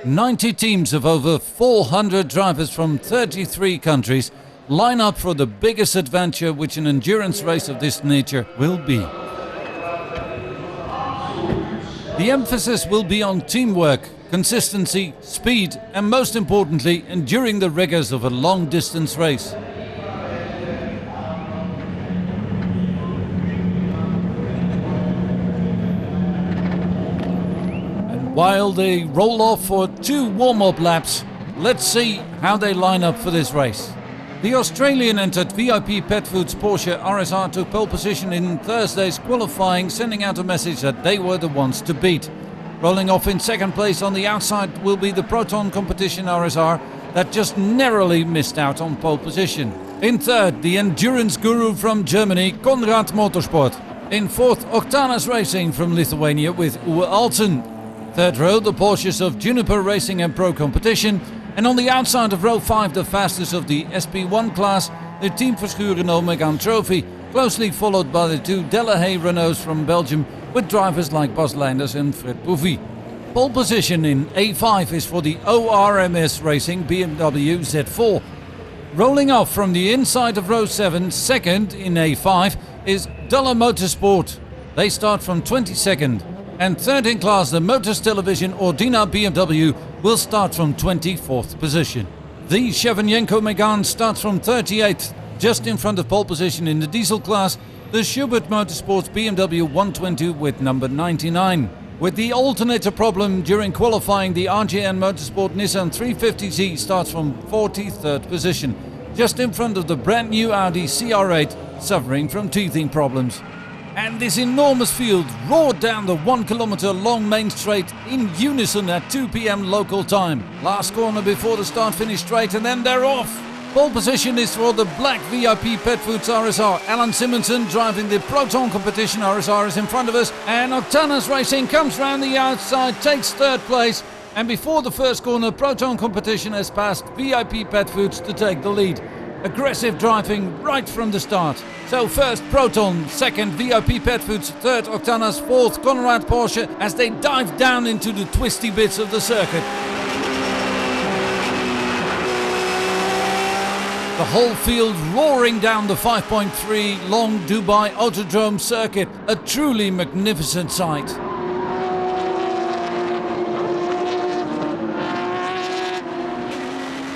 90 teams of over 400 drivers from 33 countries line up for the biggest adventure which an endurance race of this nature will be. The emphasis will be on teamwork, consistency, speed and most importantly enduring the rigors of a long distance race. And while they roll off for 2 warm-up laps, let's see how they line up for this race. The Australian entered VIP Pet Foods Porsche RSR took pole position in Thursday's qualifying, sending out a message that they were the ones to beat. Rolling off in second place on the outside will be the Proton Competition RSR that just narrowly missed out on pole position. In third, the endurance guru from Germany, Konrad Motorsport. In fourth, Octanas Racing from Lithuania with Uwe Alten. Third row, the Porsches of Juniper Racing and Pro Competition. And on the outside of row 5, the fastest of the SP1 class, the Team Verschuren Renault Megane Trophy, closely followed by the 2 Delahaye Renaults from Belgium with drivers like Bas Leinders and Fred Bouvi. Pole position in A5 is for the ORMS Racing BMW Z4. Rolling off from the inside of row 7, second in A5 is Duller Motorsport. They start from 22nd. And third in class, the Motors Television Ordina BMW will start from 24th position. The Shevchenko Megane starts from 38th, just in front of pole position in the diesel class, the Schubert Motorsports BMW 120 with number 99. With the alternator problem during qualifying, the RGN Motorsport Nissan 350Z starts from 43rd position, just in front of the brand new Audi CR8 suffering from teething problems. And this enormous field roared down the 1 kilometer long main straight in unison at 2 p.m. local time. Last corner before the start-finish straight and then they're off. Pole position is for the black VIP Pet Foods RSR. Alan Simonson driving the Proton Competition RSR is in front of us. And Octanas Racing comes round the outside, takes third place. And before the first corner, Proton Competition has passed VIP Pet Foods to take the lead. Aggressive driving right from the start. So first Proton, second VIP Pet Foods, third Octanas, fourth Konrad Porsche as they dive down into the twisty bits of the circuit. The whole field roaring down the 5.3 long Dubai Autodrome circuit. A truly magnificent sight.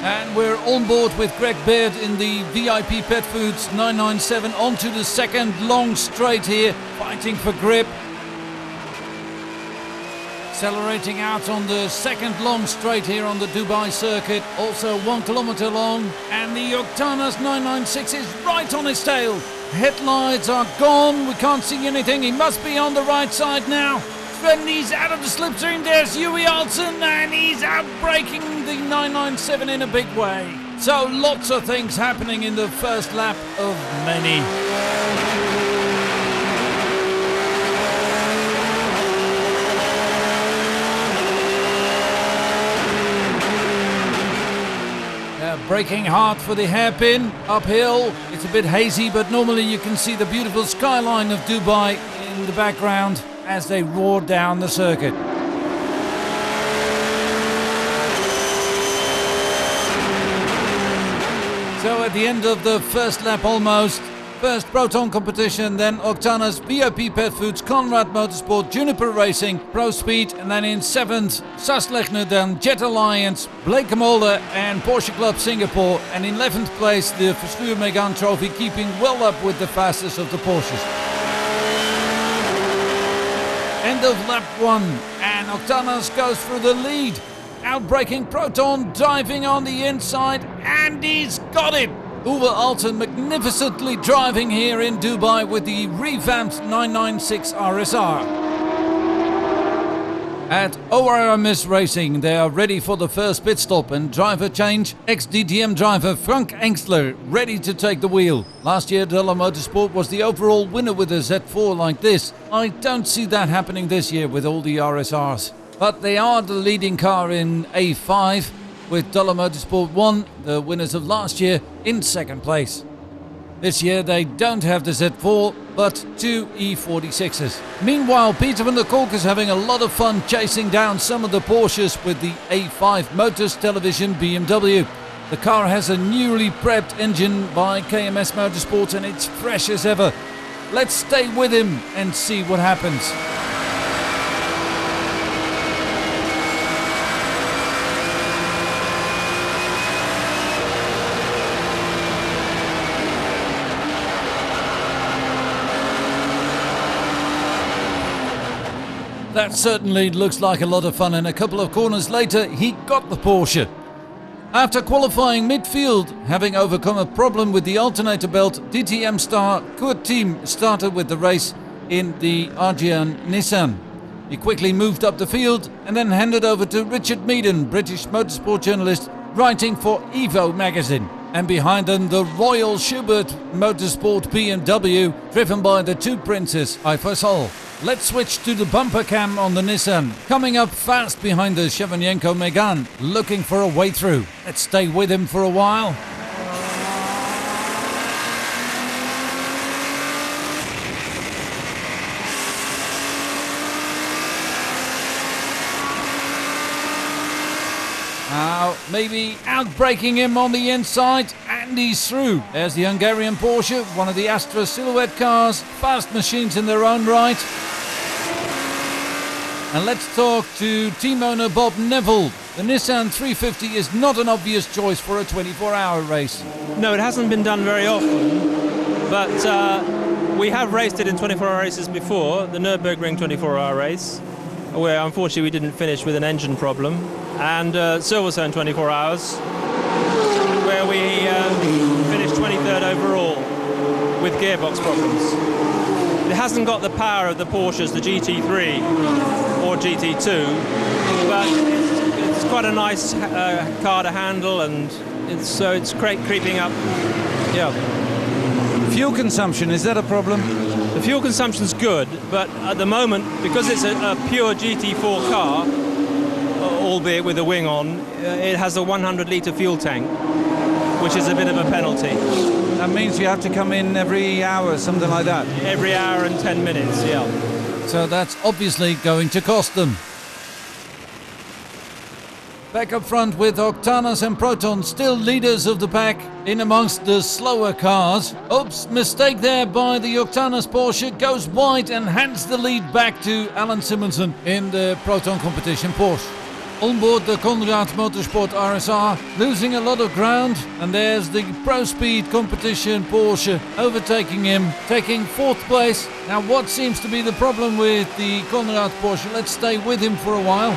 And we're on board with Greg Baird in the VIP Pet Foods 997 onto the second long straight here, fighting for grip. Accelerating out on the second long straight here on the Dubai circuit, also 1 kilometer long. And the Octanas 996 is right on his tail. Headlights are gone, we can't see anything, he must be on the right side now. And he's out of the slipstream, there's Uwe Alten, and he's out braking the 997 in a big way. So lots of things happening in the first lap of many. Braking hard for the hairpin, uphill. It's a bit hazy, but normally you can see the beautiful skyline of Dubai in the background as they roar down the circuit. So at the end of the first lap almost, first Proton Competition, then Octanas, VIP Pet Foods, Konrad Motorsport, Juniper Racing, Pro Speed, and then in 7th, SAS Lechner, then Jet Alliance, Blake Molde and Porsche Club Singapore, and in 11th place the Verschuren Megane Trophy, keeping well up with the fastest of the Porsches. End of lap 1, and Octanas goes for the lead. Outbraking Proton, diving on the inside, and he's got it! Uwe Alten magnificently driving here in Dubai with the revamped 996 RSR. At ORMS Racing, they are ready for the first pit stop and driver change. Ex-DTM driver Frank Engstler ready to take the wheel. Last year, Duller Motorsport was the overall winner with a Z4 like this. I don't see that happening this year with all the RSRs. But they are the leading car in A5 with Duller Motorsport 1, the winners of last year, in second place. This year they don't have the Z4, but 2 E46s. Meanwhile, Peter van der Kolk is having a lot of fun chasing down some of the Porsches with the A5 Motors Television BMW. The car has a newly prepped engine by KMS Motorsport and it's fresh as ever. Let's stay with him and see what happens. That certainly looks like a lot of fun, and a couple of corners later he got the Porsche. After qualifying midfield, having overcome a problem with the alternator belt, DTM star Kurt Thiem started with the race in the Argian Nissan. He quickly moved up the field and then handed over to Richard Meaden, British motorsport journalist writing for Evo magazine. And behind them, the Royal Schubert Motorsport BMW, driven by the two princes, Iversol. Let's switch to the bumper cam on the Nissan. Coming up fast behind the Shevchenko Megane, looking for a way through. Let's stay with him for a while. Now, maybe outbraking him on the inside, and he's through. There's the Hungarian Porsche, one of the Astra silhouette cars, fast machines in their own right. And let's talk to team owner Bob Neville. The Nissan 350 is not an obvious choice for a 24-hour race. No, it hasn't been done very often, but we have raced it in 24-hour races before, the Nürburgring 24-hour race, where unfortunately we didn't finish with an engine problem, and Silverstone 24 hours, where we finished 23rd overall with gearbox problems. It hasn't got the power of the Porsches, the GT3 or GT2, but it's quite a nice car to handle, and it's great creeping up. Yeah. Fuel consumption, is that a problem? The fuel consumption's good, but at the moment, because it's a pure GT4 car, albeit with a wing on, it has a 100-litre fuel tank, which is a bit of a penalty. That means you have to come in every hour, something like that? Every hour and 10 minutes, yeah. So that's obviously going to cost them. Back up front with Octanas and Proton still leaders of the pack in amongst the slower cars. Oops, mistake there by the Octanas Porsche, goes wide and hands the lead back to Alan Simonsen in the Proton competition Porsche. On board the Conrad Motorsport RSR, losing a lot of ground, and there's the Pro Speed competition Porsche overtaking him, taking 4th place. Now what seems to be the problem with the Conrad Porsche? Let's stay with him for a while.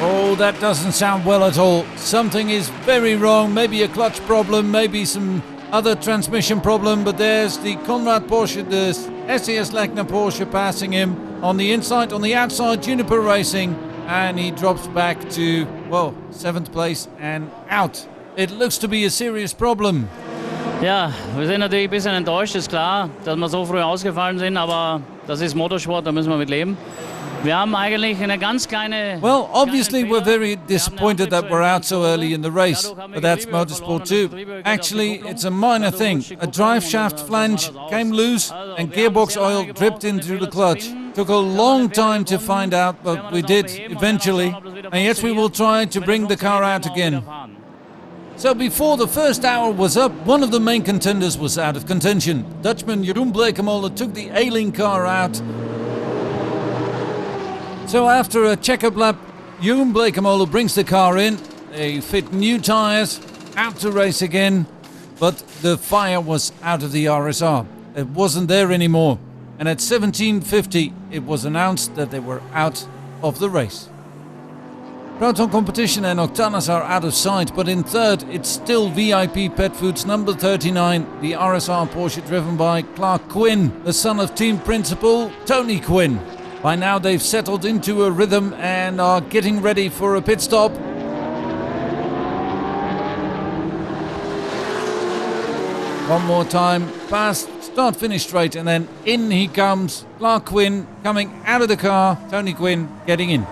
Oh, that doesn't sound well at all. Something is very wrong, maybe a clutch problem, maybe some other transmission problem, but there's the Conrad Porsche, the SES Lechner Porsche passing him. On the inside, on the outside, Juniper Racing, and he drops back to, well, 7th place and out. It looks to be a serious problem. Ja, wir sind natürlich ein bisschen enttäuscht, ist klar, dass wir so früh ausgefallen sind, aber das ist Motorsport, da müssen wir mit leben. Wir haben eigentlich eine ganz kleine... Well, obviously we're very disappointed that we're out so early in the race, but that's motorsport too. Actually, it's a minor thing. A drive shaft flange came loose and gearbox oil dripped into the clutch. Took a long time to find out, but we did eventually. And yes, we will try to bring the car out again. So before the first hour was up, one of the main contenders was out of contention. Dutchman Jeroen Bleekemolen took the ailing car out. So after a checkup lap, Jeroen Bleekemolen brings the car in. They fit new tyres, out to race again. But the fire was out of the RSR. It wasn't there anymore. And at 17:50 it was announced that they were out of the race. Proton Competition and Octanas are out of sight, but in third it's still VIP Pet Foods number 39, the RSR Porsche driven by Clark Quinn, the son of team principal Tony Quinn. By now they've settled into a rhythm and are getting ready for a pit stop. One more time, past, start, finish straight, and then in he comes. Clark Quinn coming out of the car, Tony Quinn getting in.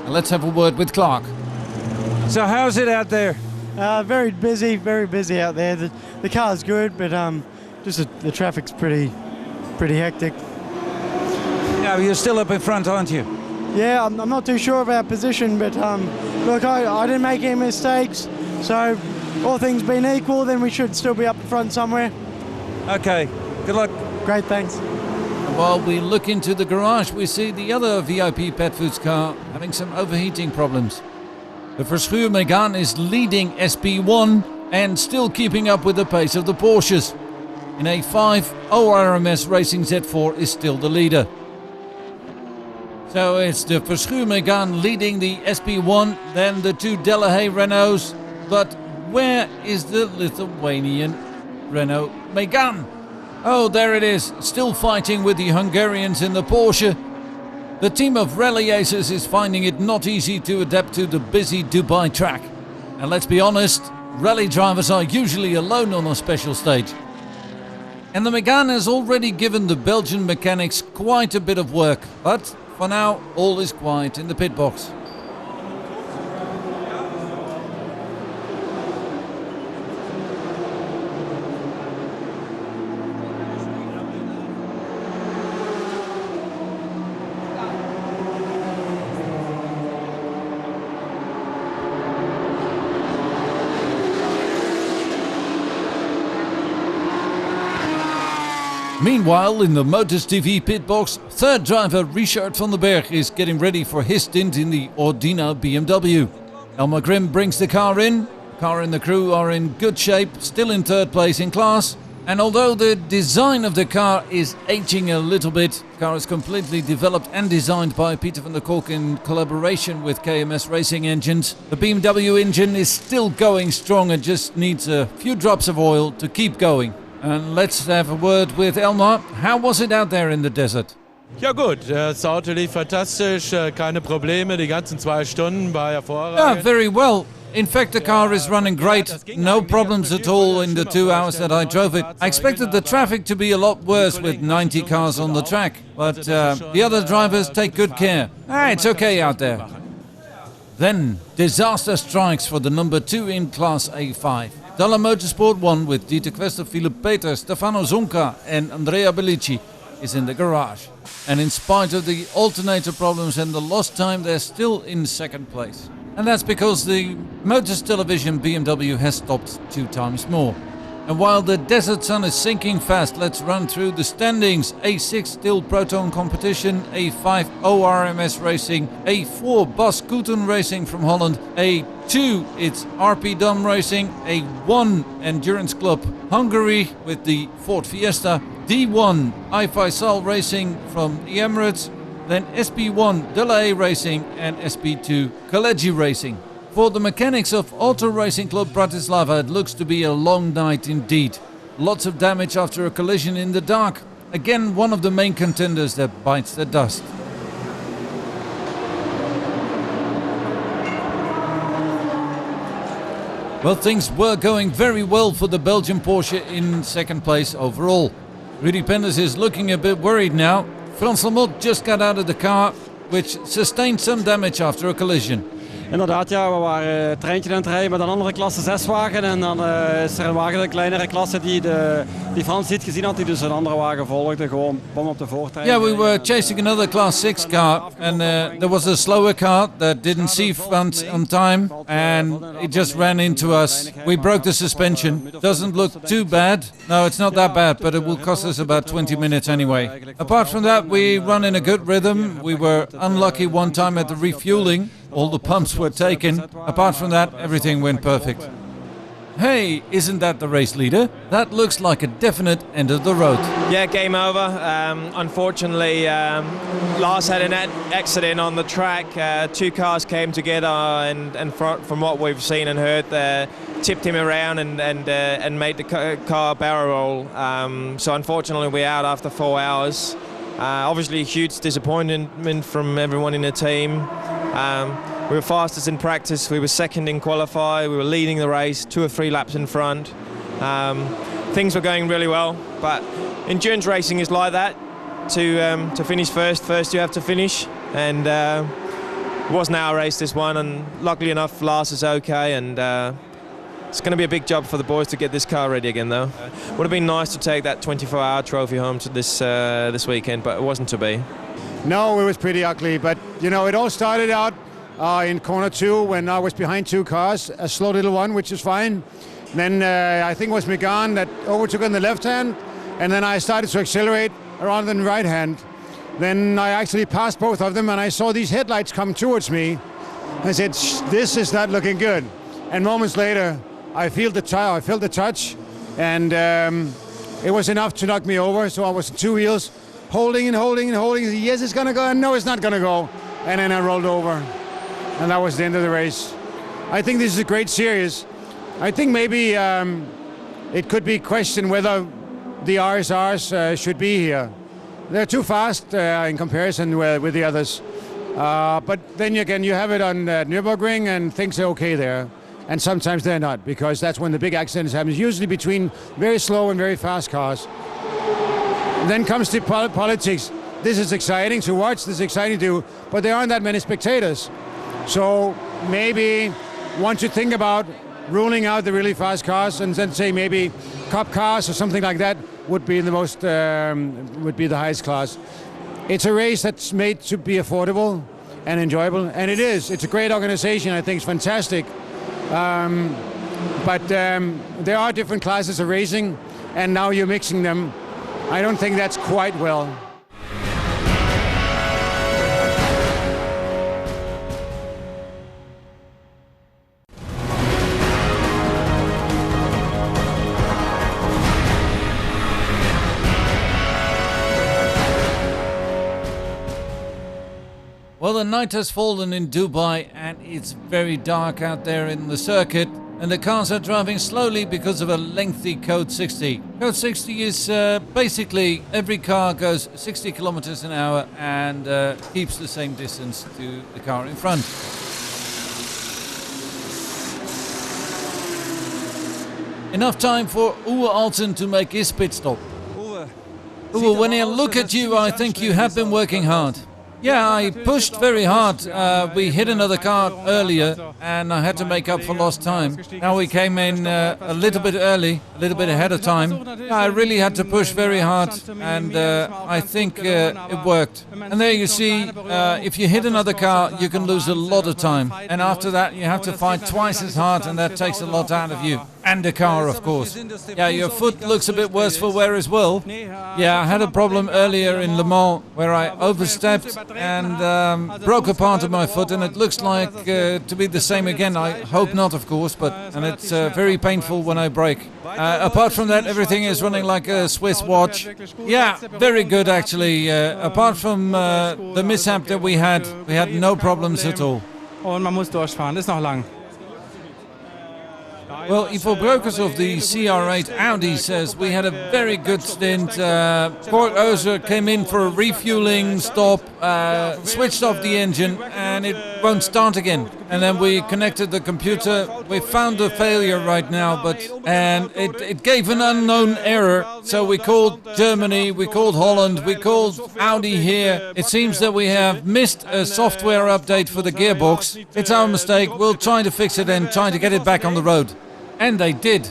Let's have a word with Clark. So how's it out there? Very busy out there. The car's good, but just the traffic's pretty hectic. Yeah, you're still up in front, aren't you? Yeah, I'm not too sure of our position, but look, I didn't make any mistakes, so all things being equal, then we should still be up front somewhere. Okay, good luck. Great, thanks. While we look into the garage, we see the other VIP Pet Foods car having some overheating problems. The Verschuur Megane is leading SP1 and still keeping up with the pace of the Porsches. In A5, ORMS Racing Z4 is still the leader. So it's the Verschuur Megane leading the SP1, then the two Delahaye Renaults. But where is the Lithuanian Renault Megane? Oh, there it is, still fighting with the Hungarians in the Porsche. The team of rally aces is finding it not easy to adapt to the busy Dubai track. And let's be honest, rally drivers are usually alone on a special stage. And the Megane has already given the Belgian mechanics quite a bit of work, but for now all is quiet in the pit box. Meanwhile, in the Motors TV pit box, third driver Richard van den Berg is getting ready for his stint in the Ordina BMW. Elmar Grimm brings the car in. The car and the crew are in good shape, still in third place in class. And although the design of the car is aging a little bit, the car is completely developed and designed by Peter van der Kolk in collaboration with KMS Racing Engines. The BMW engine is still going strong and just needs a few drops of oil to keep going. And let's have a word with Elmar. How was it out there in the desert? Ja gut, das Auto lief fantastisch, keine Probleme, die ganzen 2 Stunden war hervorragend. Yeah, very well. In fact, the car is running great. No problems at all in the 2 hours that I drove it. I expected the traffic to be a lot worse with 90 cars on the track, but the other drivers take good care. It's okay out there. Then, disaster strikes for the number 2 in Class A5. Dalla Motorsport 1 with Dieter Quester, Philipp Peter, Stefano Zonka and Andrea Bellicci is in the garage. And in spite of the alternator problems and the lost time, they're still in second place. And that's because the Motors Television BMW has stopped 2 times more. And while the desert sun is sinking fast, let's run through the standings. A6 still Proton Competition, A5 ORMS Racing, A4 Bas Koeten Racing from Holland, A2 it's RP Dam Racing, A1 Endurance Club Hungary with the Ford Fiesta, D1 iFaisal Racing from the Emirates, then SP1 Delahaye Racing and SP2 Kalegi Racing. For the mechanics of Auto Racing Club Bratislava, it looks to be a long night indeed. Lots of damage after a collision in the dark. Again, one of the main contenders that bites the dust. Well, things were going very well for the Belgian Porsche in second place overall. Rudy Penders is looking a bit worried now. Frans Lamotte just got out of the car, which sustained some damage after a collision. Inderdaad, ja, we waren een treintje aan het rijden met een andere klasse 6 wagen. En dan is er een wagen, een kleinere klasse, die Frans niet gezien had, die dus een andere wagen volgde. Gewoon bom op de voortrein. Yeah, we were chasing another Class 6 car. And there was a slower car that didn't see Frans on time. And it just ran into us. We broke the suspension. Doesn't look too bad. No, it's not that bad, but it will cost us about 20 minutes anyway. Apart from that, we run in a good rhythm. We were unlucky one time at the refueling. All the pumps were taken. Apart from that, everything went perfect. Hey, isn't that the race leader? That looks like a definite end of the road. Yeah, game over. Unfortunately, Lars had an accident on the track. 2 cars came together and from what we've seen and heard, tipped him around and made the car barrel roll. So unfortunately, we're out after 4 hours. Obviously, huge disappointment from everyone in the team. We were fastest in practice, we were second in qualify, we were leading the race, 2 or 3 laps in front. Things were going really well, but endurance racing is like that. To finish first you have to finish, and wasn't our race, this one, and luckily enough Lars is okay, and it's going to be a big job for the boys to get this car ready again though. Would have been nice to take that 24-hour trophy home to this weekend, but it wasn't to be. No, it was pretty ugly, but you know, it all started out in corner 2 when I was behind 2 cars, a slow little one, which is fine. Then I think it was Megan that overtook on the left hand, and then I started to accelerate around on the right hand. Then I actually passed both of them, and I saw these headlights come towards me. I said, this is not looking good. And moments later, I felt the touch, and it was enough to knock me over. So I was 2 wheels, holding. Yes, it's gonna go, and no, it's not gonna go. And then I rolled over, and that was the end of the race. I think this is a great series. I think maybe it could be questioned whether the RSRs should be here. They're too fast in comparison with the others. But then again, you have it on Nürburgring and things are okay there. And sometimes they're not, because that's when the big accidents happen. Usually between very slow and very fast cars. Then comes the politics. This is exciting to watch, this is exciting to do, but there aren't that many spectators. So maybe one should think about ruling out the really fast cars and then say maybe cup cars or something like that would be the most would be the highest class. It's a race that's made to be affordable and enjoyable, and it is. It's a great organization. I think it's fantastic. But there are different classes of racing, and now you're mixing them. I don't think that's quite well. Well, the night has fallen in Dubai and it's very dark out there in the circuit, and the cars are driving slowly because of a lengthy Code 60. Code 60 is basically every car goes 60 kilometers an hour and keeps the same distance to the car in front. Enough time for Uwe Alten to make his pit stop. Uwe, when I look at you, I think you have been working hard. Yeah, I pushed very hard. We hit another car earlier and I had to make up for lost time. Now we came in a little bit early, a little bit ahead of time. I really had to push very hard and I think it worked. And there you see, if you hit another car, you can lose a lot of time. And after that, you have to fight twice as hard, and that takes a lot out of you. And the car, of course. Yeah, your foot looks a bit worse for wear as well. Yeah, I had a problem earlier in Le Mans where I overstepped and broke a part of my foot, and it looks like to be the same again. I hope not, of course, and it's very painful when I brake. Apart from that, everything is running like a Swiss watch. Yeah, very good actually. Apart from the mishap that we had no problems at all. Und man muss durchfahren, ist noch lang. Well, Ivo Breukers of the CR8 Audi says we had a very good stint. Cor Oeser came in for a refueling stop, switched off the engine, and it won't start again. And then we connected the computer. We found a failure right now, and it gave an unknown error. So we called Germany, we called Holland, we called Audi here. It seems that we have missed a software update for the gearbox. It's our mistake. We'll try to fix it and try to get it back on the road. And they did.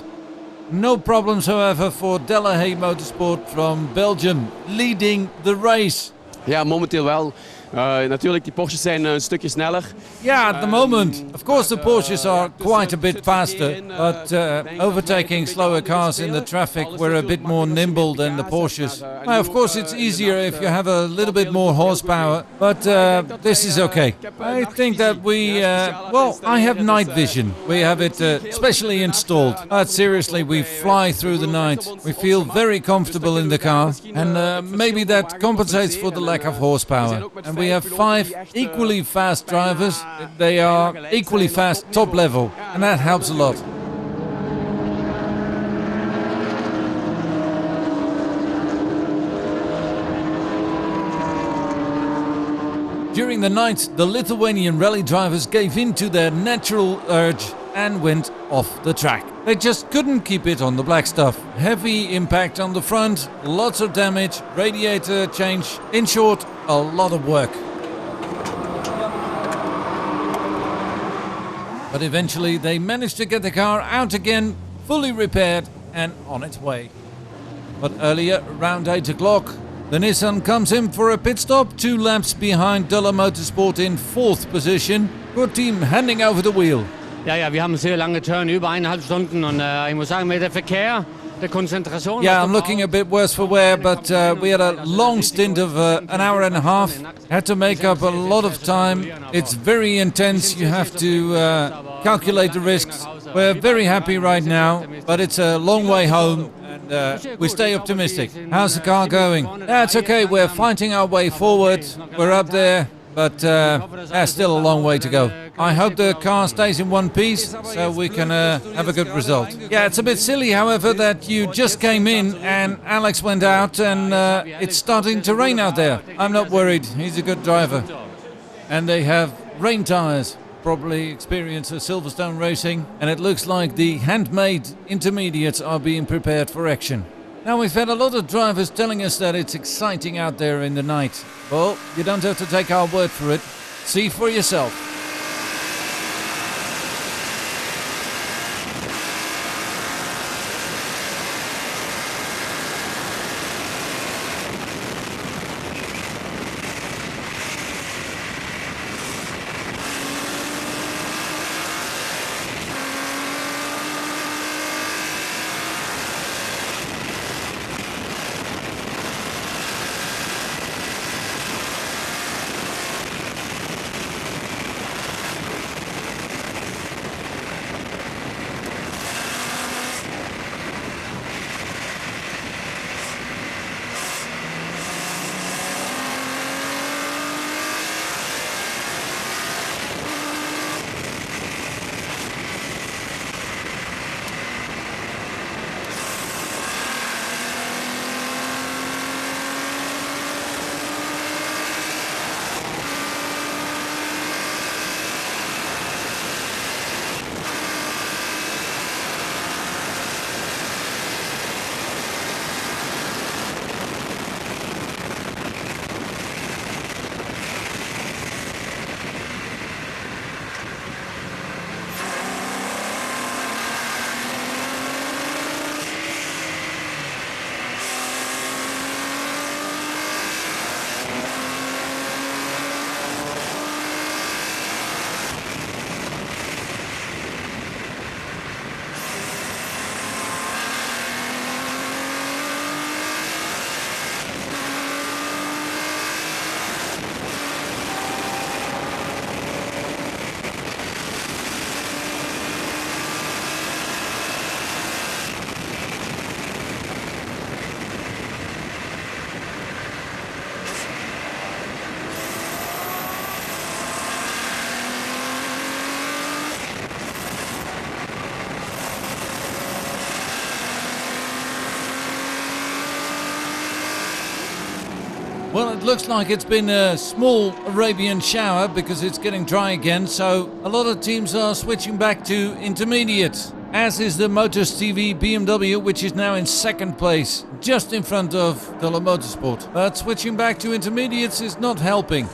No problems, however, for Delahaye Motorsport from Belgium, leading the race. Ja, momenteel wel. Natuurlijk, die Porsches zijn een stukje sneller. Yeah, at the moment. Of course, the Porsches are quite a bit faster, but overtaking slower cars in the traffic were a bit more nimble than the Porsches. Now, of course, it's easier if you have a little bit more horsepower, but this is okay. I think that I have night vision. We have it specially installed. But seriously, we fly through the night. We feel very comfortable in the car, and maybe that compensates for the lack of horsepower. And we have 5 equally fast drivers. They are equally fast top level, and that helps a lot. During the night, the Lithuanian rally drivers gave in to their natural urge and went off the track. They just couldn't keep it on the black stuff. Heavy impact on the front, lots of damage, radiator change. In short, a lot of work. But eventually they managed to get the car out again, fully repaired and on its way. But earlier, around 8 o'clock, the Nissan comes in for a pit stop, 2 laps behind Döller Motorsport in 4th position. Good team handing over the wheel. Ja, wir haben sehr lange Turn, über 1,5 Stunden und ich muss sagen, mit der Verkehr, der Konzentration... Yeah, I'm looking a bit worse for wear, but we had a long stint of an hour and a half. Had to make up a lot of time. It's very intense. You have to calculate the risks. We're very happy right now, but it's a long way home. We stay optimistic. How's the car going? It's okay, we're fighting our way forward. We're up there, but there's still a long way to go. I hope the car stays in one piece so we can have a good result. Yeah, it's a bit silly, however, that you just came in and Alex went out and it's starting to rain out there. I'm not worried, he's a good driver. And they have rain tyres. Probably experience of Silverstone racing, and it looks like the handmade intermediates are being prepared for action. Now, we've had a lot of drivers telling us that it's exciting out there in the night. Well, you don't have to take our word for it. See for yourself. Well, it looks like it's been a small Arabian shower because it's getting dry again, so a lot of teams are switching back to intermediates, as is the Motors TV BMW, which is now in 2nd place, just in front of Döller Motorsport. But switching back to intermediates is not helping.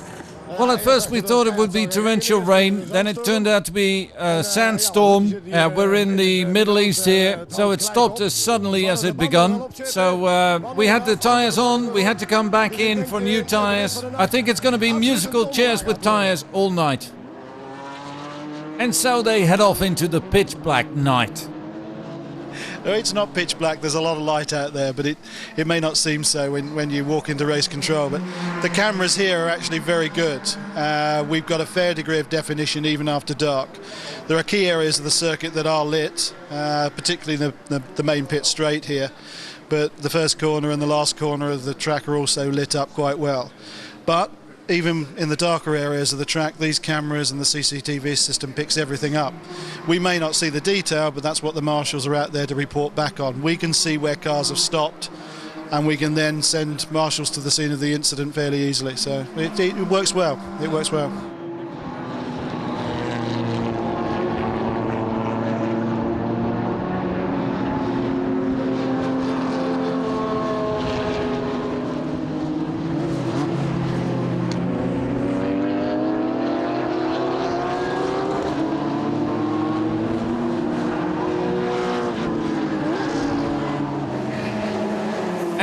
Well, at first we thought it would be torrential rain, then it turned out to be a sandstorm. We're in the Middle East here, so it stopped as suddenly as it begun. So we had the tyres on, we had to come back in for new tyres. I think it's going to be musical chairs with tyres all night. And so they head off into the pitch black night. No, it's not pitch black, there's a lot of light out there, but it may not seem so when you walk into race control. But the cameras here are actually very good. We've got a fair degree of definition even after dark. There are key areas of the circuit that are lit, particularly the main pit straight here, but the first corner and the last corner of the track are also lit up quite well. But even in the darker areas of the track, these cameras and the CCTV system picks everything up. We may not see the detail, but that's what the marshals are out there to report back on. We can see where cars have stopped, and we can then send marshals to the scene of the incident fairly easily. So it works well. It works well.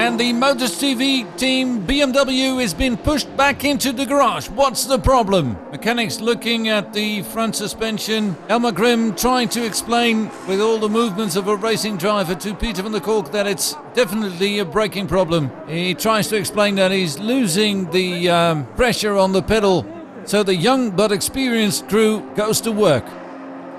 And the Motors TV team BMW has been pushed back into the garage. What's the problem? Mechanics looking at the front suspension. Elmar Grimm trying to explain with all the movements of a racing driver to Peter van der Kolk that it's definitely a braking problem. He tries to explain that he's losing the pressure on the pedal. So the young but experienced crew goes to work.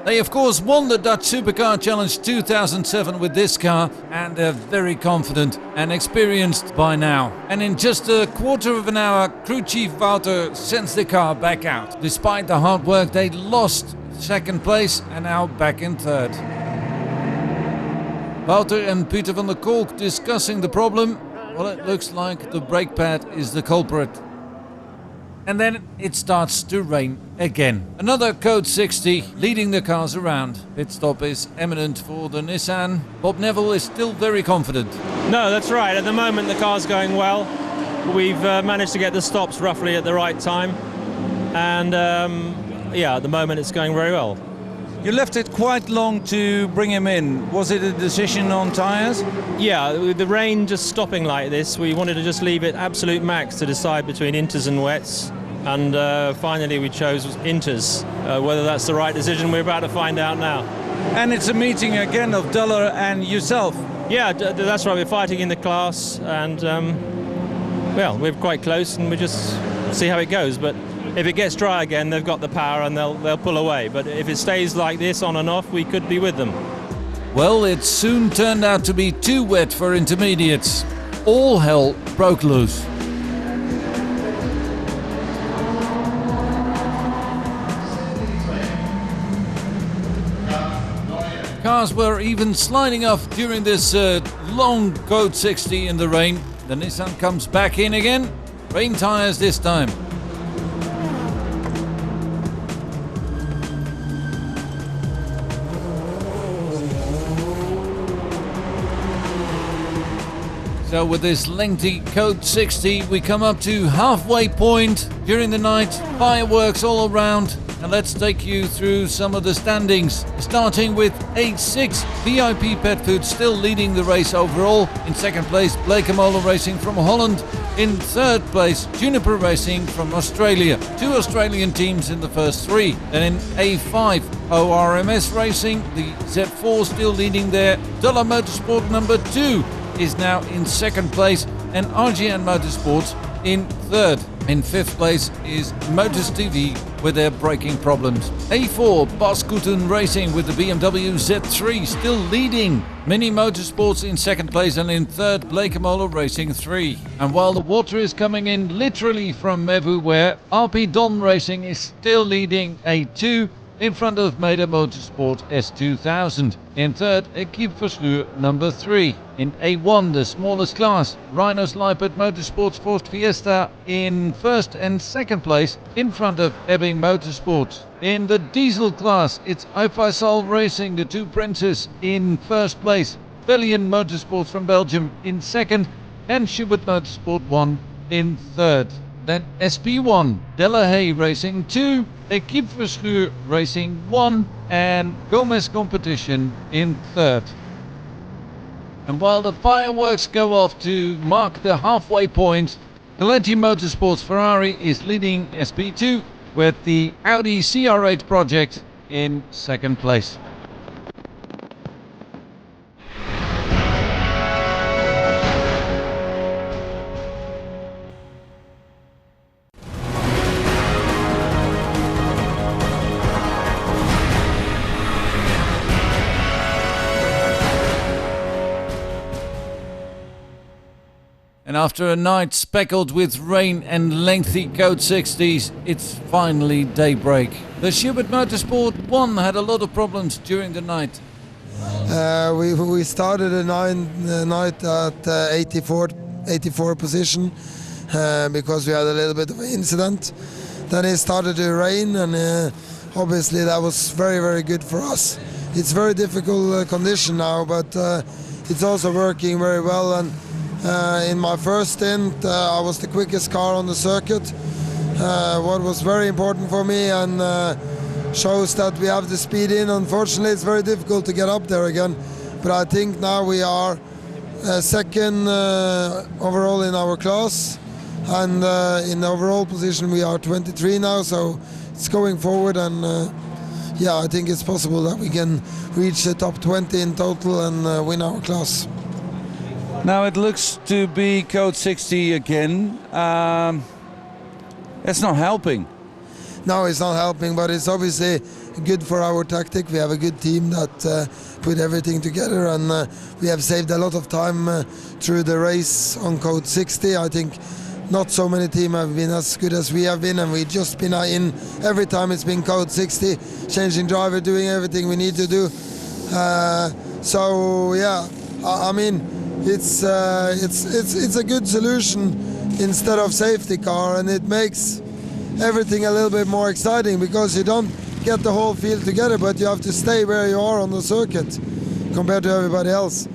They of course won the Dutch Supercar Challenge 2007 with this car, and they're very confident and experienced by now. And in just a quarter of an hour, crew chief Wouter sends the car back out. Despite the hard work, they lost second place and now back in third. Wouter and Peter van der Kolk discussing the problem. Well, it looks like the brake pad is the culprit. And then it starts to rain again. Another Code 60 leading the cars around. Pit stop is imminent for the Nissan. Bob Neville is still very confident. No, that's right. At the moment the car's going well. We've managed to get the stops roughly at the right time. And yeah, at the moment it's going very well. You left it quite long to bring him in. Was it a decision on tyres? Yeah, with the rain just stopping like this, we wanted to just leave it absolute max to decide between inters and wets. And finally we chose inters. Whether that's the right decision, we're about to find out now. And it's a meeting again of Duller and yourself. Yeah, that's right. We're fighting in the class, and well, we're quite close, and we just see how it goes. But if it gets dry again, they've got the power and they'll pull away. But if it stays like this on and off, we could be with them. Well, it soon turned out to be too wet for intermediates. All hell broke loose. Cars were even sliding off during this long Code 60 in the rain. The Nissan comes back in again. Rain tyres this time. So with this lengthy Code 60, we come up to halfway point during the night. Fireworks all around. And let's take you through some of the standings. Starting with A6, VIP Pet Food still leading the race overall. In second place, Blekemolen Racing from Holland. In third place, Juniper Racing from Australia. 2 Australian teams in the first 3. Then in A5, ORMS Racing, the Z4 still leading there. Duller Motorsport number 2 is now in second place, and RGN Motorsports in third. In fifth place is Motors TV with their braking problems. A4, Boskuten Racing with the BMW Z3 still leading. Mini Motorsports in second place, and in third, Blekemolen Racing 3. And while the water is coming in literally from everywhere, RP Don Racing is still leading A2 in front of Meda Motorsport S2000. In third, Equipe Verschuur number 3. In A1, the smallest class, Rhinos Leipert Motorsports Forst Fiesta in first and second place in front of Ebbing Motorsports. In the diesel class, it's Faisal Racing, the 2 Princes, in first place. Bellion Motorsports from Belgium in second, and Schubert Motorsport 1 in third. Then SP1, Delahaye Racing 2, Equipe Verschuur Racing 1, and Gomez Competition in third. And while the fireworks go off to mark the halfway point, Galetti Motorsports Ferrari is leading SP2 with the Audi CR8 project in second place. And after a night speckled with rain and lengthy Code 60s, it's finally daybreak. The Schubert Motorsport 1 had a lot of problems during the night. We started the night at 84 position because we had a little bit of an incident. Then it started to rain, and obviously that was very, very good for us. It's very difficult condition now, but it's also working very well. And in my first stint, I was the quickest car on the circuit. What was very important for me, and shows that we have the speed in. Unfortunately, it's very difficult to get up there again, but I think now we are second overall in our class, and in the overall position we are 23 now, so it's going forward, and I think it's possible that we can reach the top 20 in total and win our class. Now it looks to be code 60 again. That's not helping. No, it's not helping, but it's obviously good for our tactic. We have a good team that put everything together, and we have saved a lot of time through the race on code 60. I think not so many teams have been as good as we have been, and we've just been in every time it's been code 60, changing driver, doing everything we need to do. I mean, it's a good solution instead of safety car, and it makes everything a little bit more exciting because you don't get the whole field together, but you have to stay where you are on the circuit compared to everybody else.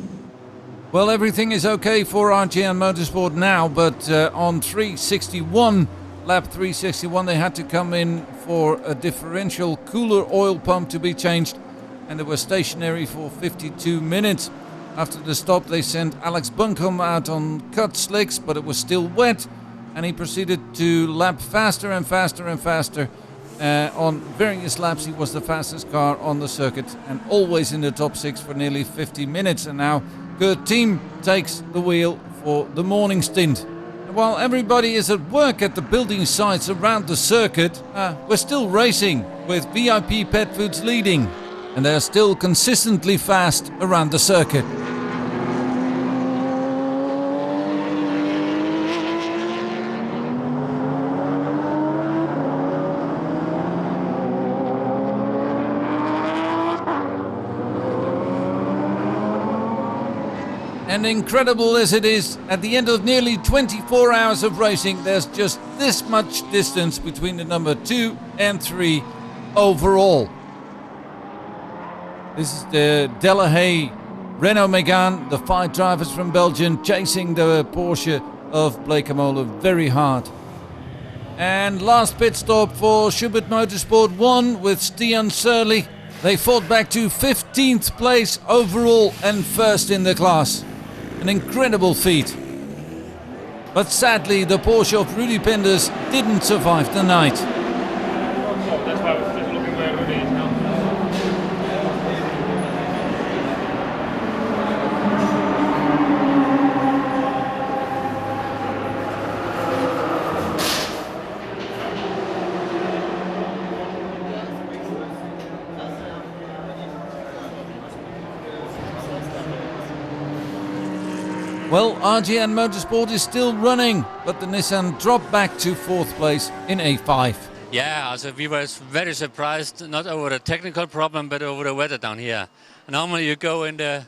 Well, everything is okay for RGN Motorsport now, but on 361, lap 361, they had to come in for a differential cooler oil pump to be changed, and they were stationary for 52 minutes. After the stop, they sent Alex Buncombe out on cut slicks, but it was still wet, and he proceeded to lap faster and faster and faster. On various laps, he was the fastest car on the circuit and always in the top 6 for nearly 50 minutes. And now Kurt Team takes the wheel for the morning stint. And while everybody is at work at the building sites around the circuit, we're still racing with VIP Pet Foods leading, and they're still consistently fast around the circuit. And incredible as it is, at the end of nearly 24 hours of racing, there's just this much distance between the number 2 and 3 overall. This is the Delahaye Renault Megane, the 5 drivers from Belgium chasing the Porsche of Blake Molen very hard. And last pit stop for Schubert Motorsport 1 with Stian Surly. They fought back to 15th place overall and first in the class. An incredible feat. But sadly, the Porsche of Rudy Penders didn't survive the night. That's why I was just looking where Rudy is now. Well, RGN Motorsport is still running, but the Nissan dropped back to 4th place in A5. Yeah, also we were very surprised, not over the technical problem, but over the weather down here. Normally you go down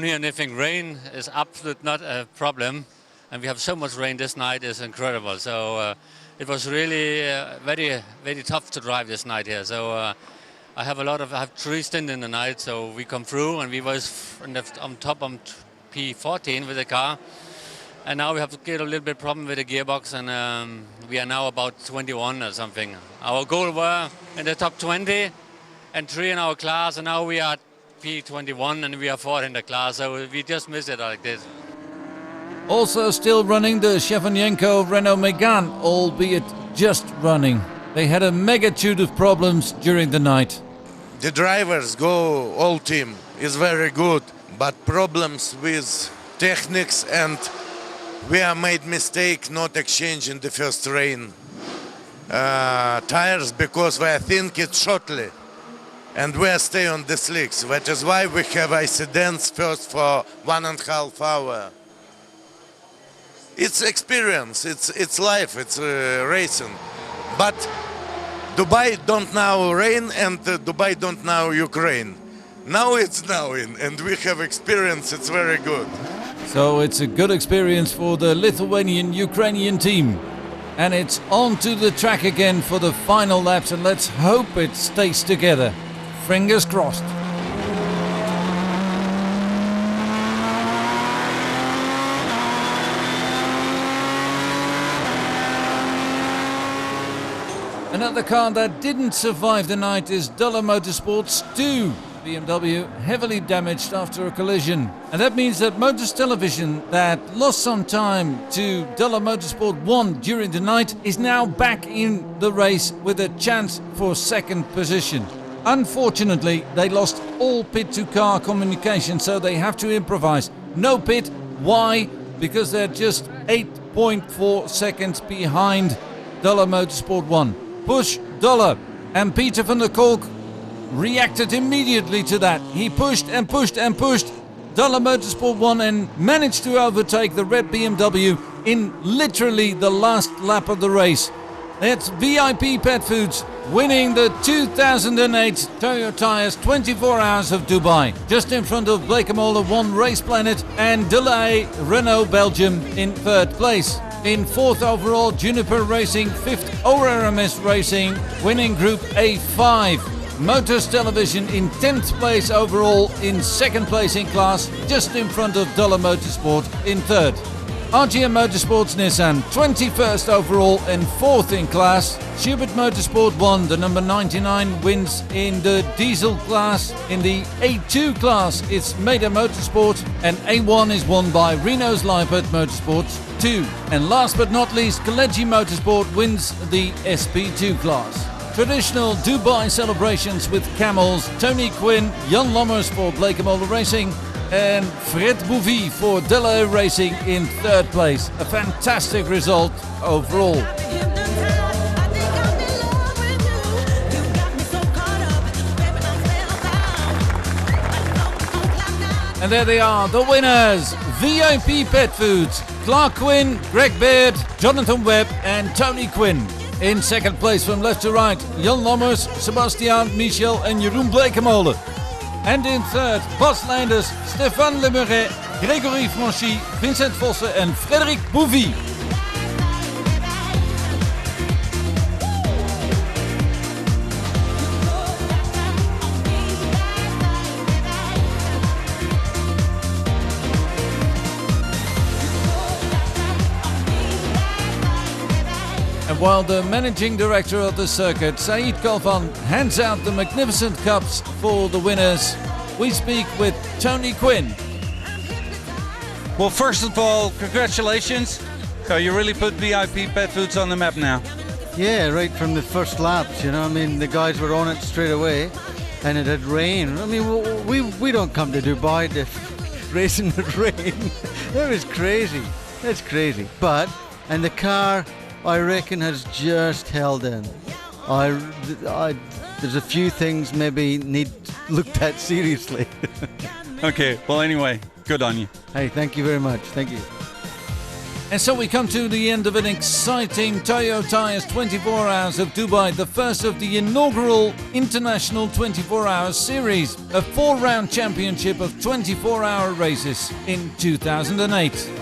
here and you think rain is absolutely not a problem, and we have so much rain this night, is incredible. So it was really very, very tough to drive this night here. So I have 3 stints in the night, so we come through, and we was on top on P14 with the car, and now we have to get a little bit problem with the gearbox, and we are now about 21 or something. Our goal were in the top 20 and 3 in our class, and now we are P21 and we are 4 in the class, so we just missed it like this. Also still running the Shevchenko Renault Megane, albeit just running. They had a magnitude of problems during the night. The drivers go, all team is very good, but problems with techniques, and we have made mistake not exchanging the first rain tires because we think it's shortly, and we stay on the slicks. That is why we have accidents first for 1.5 hours. It's experience, it's life, it's racing, but Dubai don't know rain, and Dubai don't know Ukraine. Now it's snowing, and we have experience, it's very good. So it's a good experience for the Lithuanian-Ukrainian team. And it's on to the track again for the final laps, and let's hope it stays together. Fingers crossed. Another car that didn't survive the night is Duller Motorsports 2. BMW heavily damaged after a collision. And that means that Motors Television, that lost some time to Della Motorsport 1 during the night, is now back in the race with a chance for second position. Unfortunately, they lost all pit-to-car communication, so they have to improvise. No pit. Why? Because they're just 8.4 seconds behind Della Motorsport 1. Push Della. And Peter van der Kolk reacted immediately to that. He pushed and pushed and pushed Della Motorsport 1 and managed to overtake the red BMW in literally the last lap of the race. It's VIP Pet Foods winning the 2008 Toyo Tires 24 Hours of Dubai. Just in front of Bleekemolen 1 Race Planet and Delay Renault Belgium in third place. In fourth overall, Juniper Racing, fifth ORMS Racing, winning Group A5. Motors Television in 10th place overall, in second place in class, just in front of Della Motorsport in third. RGM Motorsports Nissan, 21st overall and 4th in class. Schubert Motorsport 1, the number 99, wins in the diesel class. In the A2 class, it's Maida Motorsport, and A1 is won by Renault's Lippert Motorsports 2. And last but not least, Kaleji Motorsport wins the SP2 class. Traditional Dubai celebrations with camels, Tony Quinn, Jan Lammers for Bleekemolen Racing, and Fred Bouvy for Delahaye Racing in third place. A fantastic result overall. And there they are, the winners. VIP Pet Foods, Clark Quinn, Greg Baird, Jonathan Webb and Tony Quinn. In second place from left to right, Jan Lammers, Sebastian, Michel and Jeroen Bleekemolen. And in third, Bas Leinders, Stéphane Lemeret, Grégory Franchi, Vincent Vossen and Frédéric Bouvy. And while the managing director of the circuit, Saeed Kalfan, hands out the magnificent cups for the winners, we speak with Tony Quinn. Well, first of all, congratulations. You really put VIP Pet Foods on the map now. Yeah, right from the first laps, you know. I mean, the guys were on it straight away, and it had rained. I mean, we don't come to Dubai to race in the rain. It was crazy. It's crazy. And the car, I reckon, has just held in. There's a few things maybe need looked at seriously. Okay, well anyway, good on you. Hey, thank you very much. Thank you. And so we come to the end of an exciting Toyo Tires 24 Hours of Dubai, the first of the inaugural International 24 Hours Series, a 4-round championship of 24-hour races in 2008.